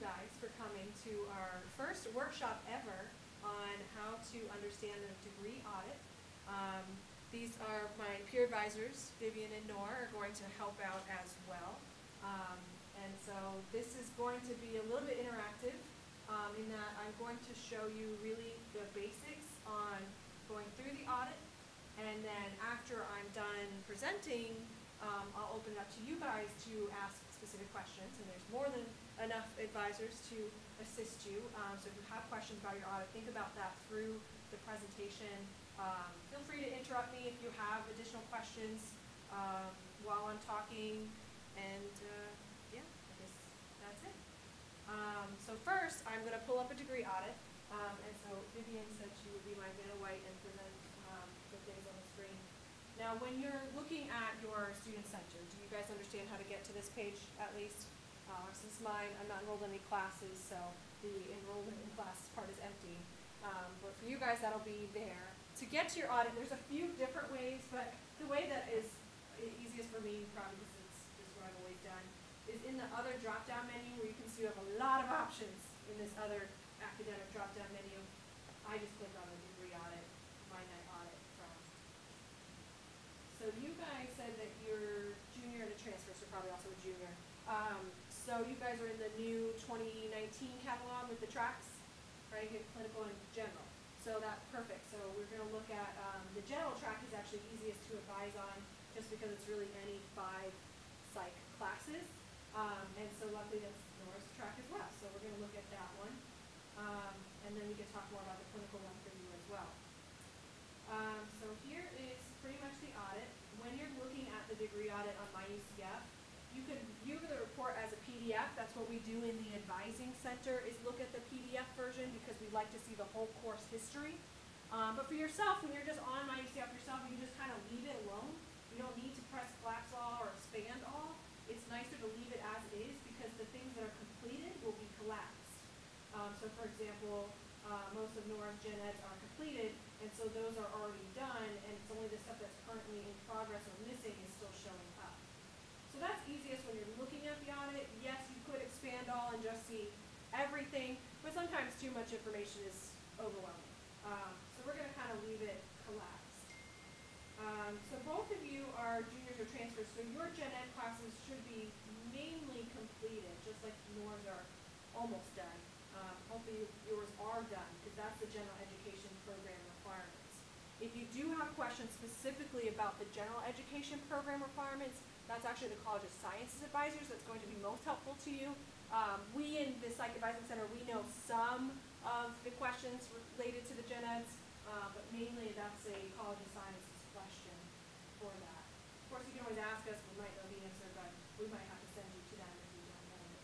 guys for coming to our first workshop ever on how to understand a degree audit. These are my peer advisors, Vivian and Nor, are going to help out as well. And so this is going to be a little bit interactive in that I'm going to show you really the basics on going through the audit, and then after I'm done presenting, I'll open it up to you guys to ask specific questions, and there's more than enough advisors to assist you. So if you have questions about your audit, think about that through the presentation. Feel free to interrupt me if you have additional questions while I'm talking, and yeah, I guess that's it. So first, I'm going to pull up a degree audit, and so Vivian said she would be my Vanna White and present the things on the screen. Now, when you're looking at your student center, do you guys understand how to get to this page at least? Since mine, I'm not enrolled in any classes, so the enrollment in classes part is empty. But for you guys, that'll be there. To get to your audit, there's a few different ways, but the way that is easiest for me, probably because it's just what I've always done, is in the other drop-down menu where you can see you have a lot of options in this other academic drop-down menu. I just click on the degree audit, my net audit from. So you guys said that you're junior and a transfer, so probably also a junior. So you guys are in the new 2019 catalog with the tracks, right? You have clinical and general. So that's perfect. So we're going to look at the general track is actually easiest to advise on just because it's really any 5 psych classes. And so luckily that's Nora's track as well. So we're going to look at that one. And then we can talk more about the clinical one for you as well. So here is pretty much the audit. When you're looking at the degree audit on MyUCF, you can view the report as a PDF. That's what we do in the advising center, is look at the PDF version because we like to see the whole course history. But for yourself, when you're just on MyUCF yourself, you can just kind of leave it alone. You don't need to press collapse all or expand all. It's nicer to leave it as it is because the things that are completed will be collapsed. So for example, most of Nora's gen eds are completed, and so those are already done, and it's only the stuff that's currently in progress or missing is still showing up. So that's easiest when you're looking at the audit. Yes, you could expand all and just see everything, but sometimes too much information is overwhelming. So we're going to kind of leave it collapsed. So both of you are juniors or transfers, so your gen ed classes should be mainly completed, just like yours are almost done. Hopefully yours are done, because that's the general education program requirements. If you do have questions specifically about the general education program requirements, that's actually the College of Sciences advisors that's going to be most helpful to you. We in the Psych Advising Center, we know some of the questions related to the gen eds, but mainly that's a College of Sciences question for that. Of course, you can always ask us, we might know the answer, but we might have to send you to them if you don't know it.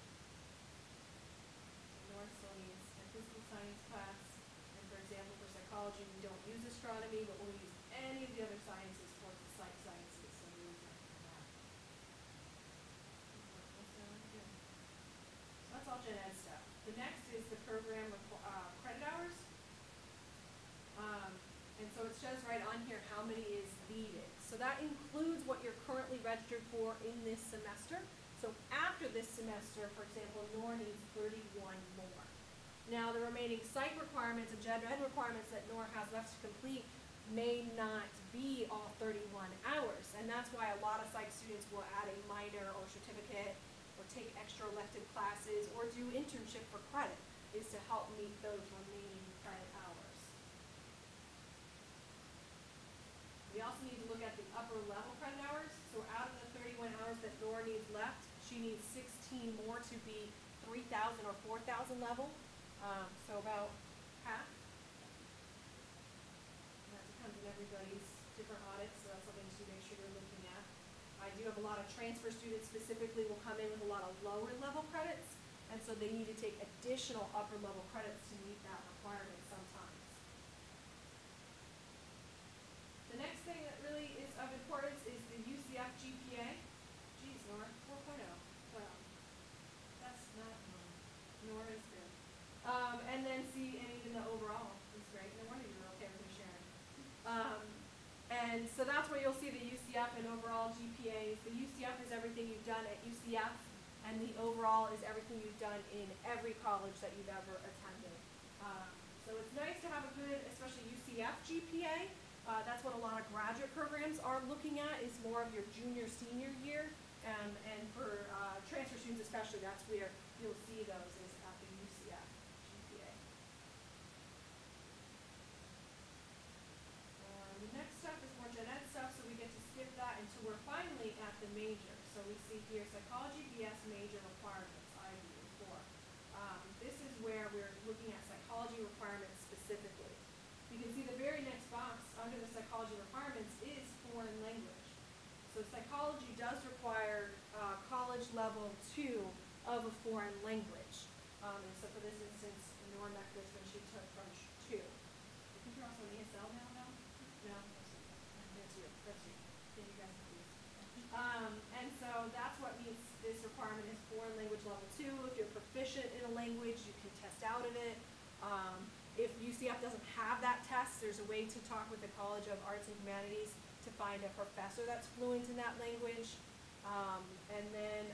Nor still needs a physical science class, and for example, for psychology, we don't use astronomy, but we'll use any of the other sciences for the psych sciences, so we use them for that. So that's all gen ed stuff. The next is the program credit hours. And so it shows right on here how many is needed. So that includes what you're currently registered for in this semester. So after this semester, for example, NOR needs 31 more. Now the remaining psych requirements and gen ed requirements that NOR has left to complete may not be all 31 hours. And that's why a lot of psych students will add a minor or certificate or take extra elective classes or do internship for credit, is to help meet those remaining credit hours. We also need to look at the upper level credit hours. So out of the 31 hours that Nora needs left, she needs 16 more to be 3,000 or 4,000 level. So about half. And that depends on everybody's different audits, so that's something to make sure you're looking at. I do have a lot of transfer students specifically will come in with a lot of lower level credits, and so they need to take additional upper level credits to meet that requirement sometimes. The next thing that really is of importance is the UCF GPA. Geez, Nora, 4.0. Well, that's not Nora. Nora is good. And then see, and even the overall is great. No wonder you were okay with me sharing. And so that's where you'll see the UCF and overall GPAs. The UCF is everything you've done at UCF. And the overall is everything you've done in every college that you've ever attended. So it's nice to have a good, especially UCF GPA. That's what a lot of graduate programs are looking at, is more of your junior, senior year. And for transfer students especially, that's where you'll see those, is at the UCF GPA. The next stuff is more gen ed stuff, so we get to skip that until we're finally at the major. So we see here psychology BS major requirements, IB 4. This is where we're looking at psychology requirements specifically. You can see the very next box under the psychology requirements is foreign language. So psychology does require college level 2 of a foreign language. And so for this instance, Nora met this when she took French 2. I think you're also an ESL now, no? No? That's you. That's you. Yeah, you guys confused. And so that's what means this requirement is foreign language level 2. If you're proficient in a language, you can test out of it. If UCF doesn't have that test, there's a way to talk with the College of Arts and Humanities to find a professor that's fluent in that language. And then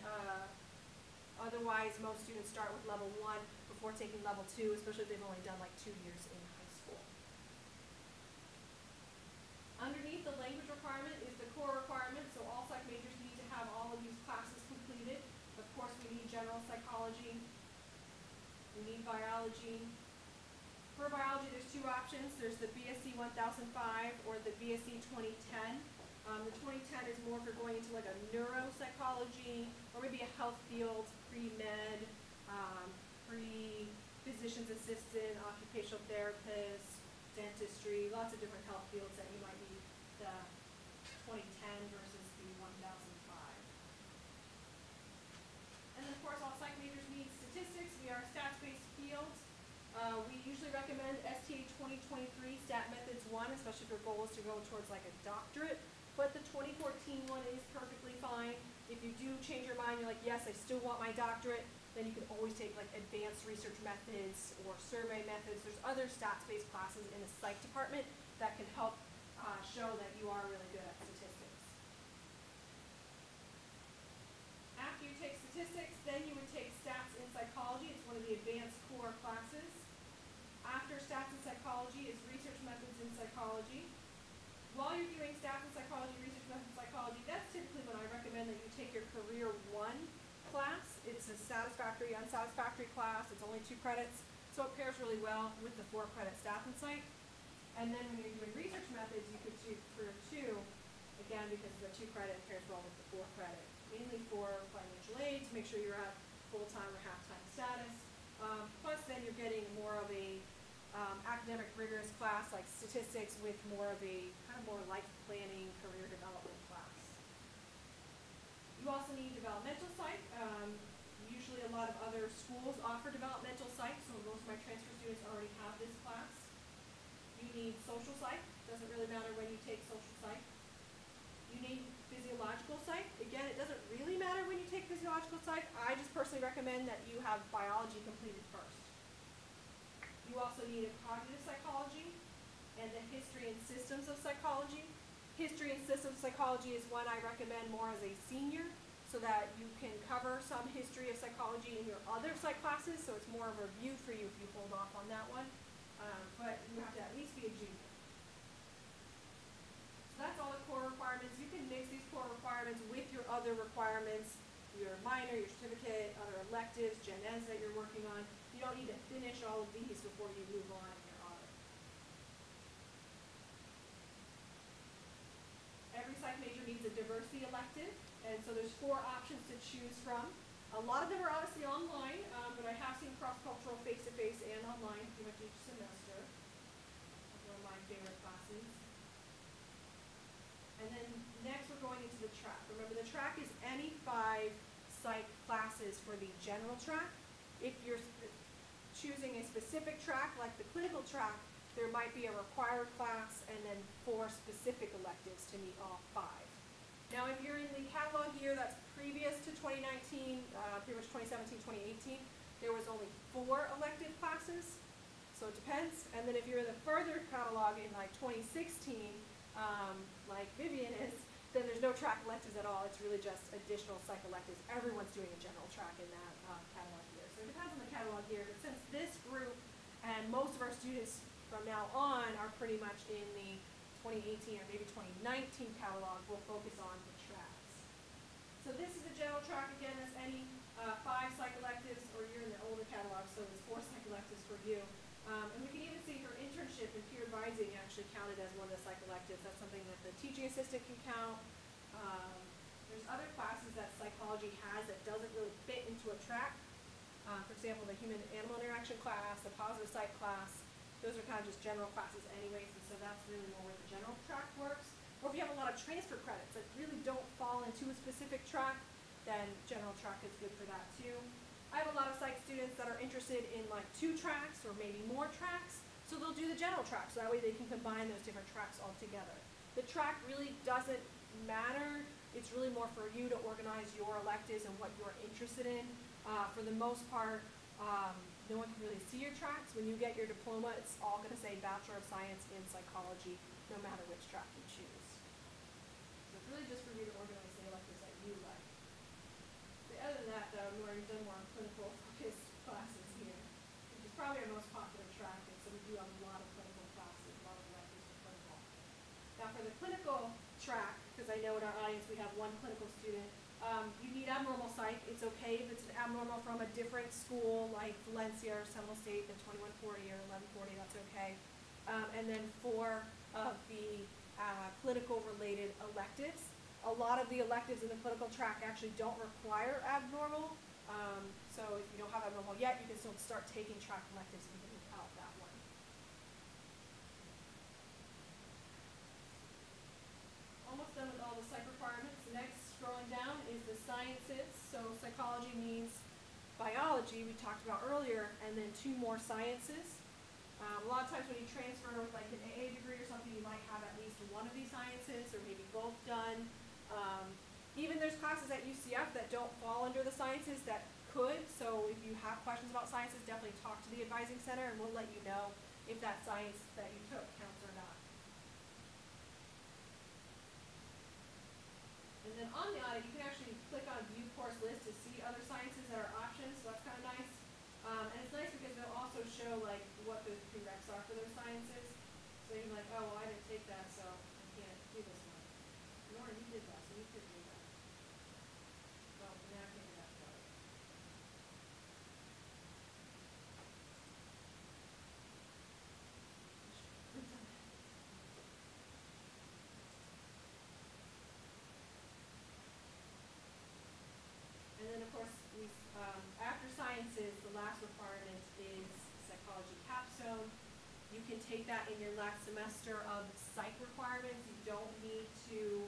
otherwise, most students start with level 1 before taking level 2, especially if they've only done like 2 years in high school. Underneath the language requirement is the core requirement, so all psych majors need to have all of these classes completed. Of course, we need general psychology, we need biology. For biology, there's 2 options. There's the BSc 1005 or the BSc 2010. The 2010 is more for going into like a neuropsychology or maybe a health field, pre-med, pre-physician's assistant, occupational therapist, dentistry, lots of different health fields that you might need the 2010 versus the 1005. And then of course all psych majors need statistics. We are a stats-based field. We usually recommend STA 2023 Stat Methods 1, especially if your goal is to go towards like a doctorate. But the 2014 one is perfectly fine. If you do change your mind, you're like, yes, I still want my doctorate, then you can always take like advanced research methods or survey methods. There's other stats-based classes in the psych department that can help show that you are really good at statistics. After you take statistics, then you would take stats in psychology. It's one of the advanced core classes. After stats in psychology is research methods in psychology. While you're doing stats in psychology, research methods in psychology, that's typically when I recommend that you take your Career 1 class. It's a satisfactory, unsatisfactory class. It's only 2 credits, so it pairs really well with the 4-credit stats in psych. And then when you're doing research methods, you could do Career 2, again, because the 2 credit pairs well with the 4 credit, mainly for financial aid, to make sure you're at full-time or half-time status. Plus then you're getting more of a academic rigorous class like statistics with more of a kind of more life planning, career development class. You also need developmental psych. Usually a lot of other schools offer developmental psych, so most of my transfer students already have this class. You need social psych. Doesn't really matter when you take social psych. You need physiological psych. Again, it doesn't really matter when you take physiological psych. I just personally recommend that you have biology completed first. You also need a cognitive psychology and the history and systems of psychology. History and systems psychology is one I recommend more as a senior so that you can cover some history of psychology in your other psych classes, so it's more of a review for you if you hold off on that one. But you have to at least be a junior. So that's all the core requirements. You can mix these core requirements with your other requirements, your minor, your certificate, other electives, gen eds that you're working on. You don't need to finish all of these before you move on in your audit. Every psych major needs a diversity elective, and so there's 4 options to choose from. A lot of them are obviously online, but I have seen cross-cultural face-to-face and online pretty much each semester. That's one of my favorite classes. And then next we're going into the track. Remember, the track is any 5 psych classes for the general track. If you're choosing a specific track, like the clinical track, there might be a required class and then 4 specific electives to meet all 5. Now, if you're in the catalog here that's previous to 2019, pretty much 2017, 2018, there was only 4 elective classes, so it depends. And then if you're in the further catalog in like 2016, like Vivian is, then there's no track electives at all. It's really just additional psych electives. Everyone's doing a general track in that catalog year. So it depends on the catalog year, but since this group and most of our students from now on are pretty much in the 2018 or maybe 2019 catalog, we'll focus on the tracks. So this is the general track. Again, that's any 5 psych electives, or you're in the older catalog, so it's 4 psych electives for you. And we can even see her internship and peer advising actually counted as one of the psych electives. That's something that the teaching assistant can count. There's other classes that psychology has that doesn't really fit into a track. For example, the human-animal interaction class, the positive psych class. Those are kind of just general classes anyways, and so that's really more where the general track works. Or if you have a lot of transfer credits that really don't fall into a specific track, then general track is good for that too. I have a lot of psych students that are interested in like 2 tracks or maybe more tracks, so they'll do the general track, so that way they can combine those different tracks all together. The track really doesn't matter. It's really more for you to organize your electives and what you're interested in. For the most part, no one can really see your tracks. When you get your diploma, it's all going to say Bachelor of Science in Psychology, no matter which track you choose. So it's really just for you to organize the electives that you like. Other than that, though, we've done more clinical focused classes here, which is probably our most popular track, and so we do have a lot of clinical classes, a lot of electives for clinical. Now for the clinical track, because I know in our audience we have 1 clinical student, you need abnormal psych. It's okay if it's an abnormal from a different school like Valencia or Seminole State than 2140 or 1140, that's okay. And then for the clinical related electives, a lot of the electives in the clinical track actually don't require abnormal. So if you don't have abnormal yet, you can still start taking track electives even without that one. Almost done with all the psych requirements. Next, scrolling down, is the sciences. So psychology means biology, we talked about earlier, and then 2 more sciences. A lot of times when you transfer with like an AA degree or something, you might have at least one of these sciences or maybe both done. Even there's classes at UCF that don't fall under the sciences that could, so if you have questions about sciences, definitely talk to the advising center and we'll let you know if that science that you took counts or not. And then on the audit, you can actually click on View Course List to see other sciences that are options, so that's kind of nice. And it's nice because they'll also show like what those prereqs are for those sciences. So you're like, oh, well, I didn't take that, so I can't do this one. Nor you did that, so you could do that. Well, now I can't do that for it. And then, of course, after sciences, the last requirement is psychology capstone. You can take that in your last semester of psych requirements. You don't need to,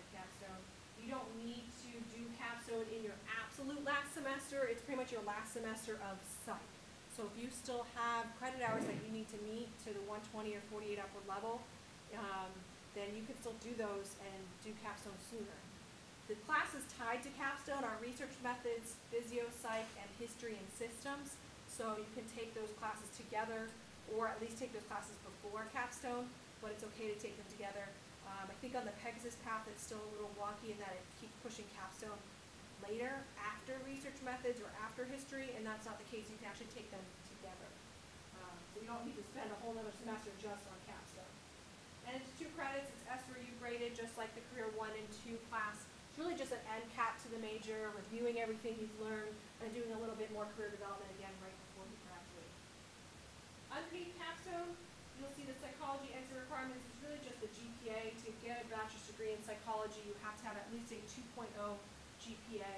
capstone. You don't need to do capstone in your absolute last semester. It's pretty much your last semester of psych. So if you still have credit hours that you need to meet to the 120 or 48 upward level, then you can still do those and do capstone sooner. The classes tied to capstone are research methods, physio, psych, and history and systems. So you can take those classes together, or at least take those classes before capstone, but it's okay to take them together. I think on the Pegasus path it's still a little wonky in that it keeps pushing capstone later, after research methods or after history, and that's not the case. You can actually take them together. So you don't need to spend a whole other semester just on capstone. And it's 2 credits. It's S or U graded, just like the Career 1 and 2 class. It's really just an NCAT to the major, reviewing everything you've learned, and doing a little bit more career development again right before you graduate. Unpaid capstone, you'll see the psychology exit requirements. It's really just the GPA. To get a bachelor's degree in psychology, you have to have at least a 2.0 GPA.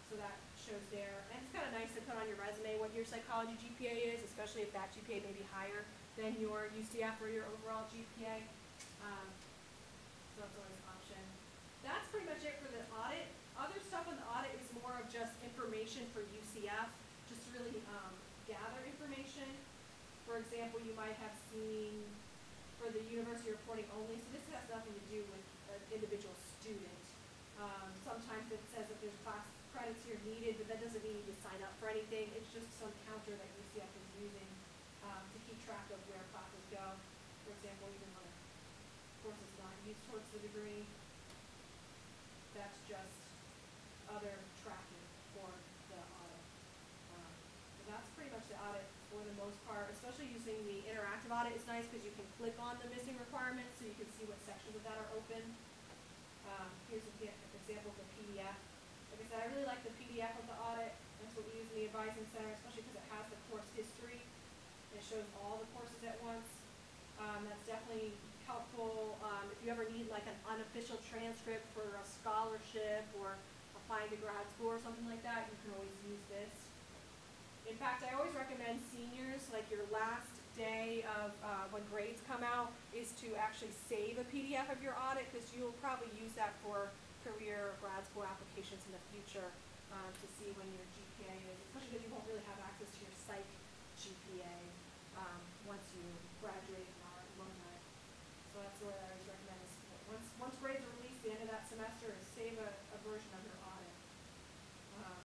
So that shows there. And it's kind of nice to put on your resume what your psychology GPA is, especially if that GPA may be higher than your UCF or your overall GPA. So that's always an option. That's pretty much it for the audit. Other stuff on the audit is more of just information for UCF, just to really gather information. For example, you might have seen for the university reporting only, so this has nothing to do with an individual student. Sometimes it says that there's class credits here needed, but that doesn't mean you need to sign up for anything. It's just some counter that UCF is using to keep track of where classes go. For example, even like course, it's not used towards the degree. That's just other tracking for the audit. So that's pretty much the audit for the most part, especially using the interactive audit is nice because you can click on the missing requirements so you can see what sections of that are open. Here's an example of the PDF. Like I said, I really like the PDF of the audit. That's what we use in the Advising Center, especially because it has the course history. It shows all the courses at once. That's definitely helpful if you ever need like an unofficial transcript for a scholarship or applying to grad school or something like that. You can always use this. In fact, I always recommend seniors, like your last day of when grades come out, is to actually save a PDF of your audit because you'll probably use that for career or grad school applications in the future to see when your GPA is, especially because you won't really have access to your psych GPA once you graduate and are alumni. So that's what I always recommend is once grades are released, the end of that semester, is save a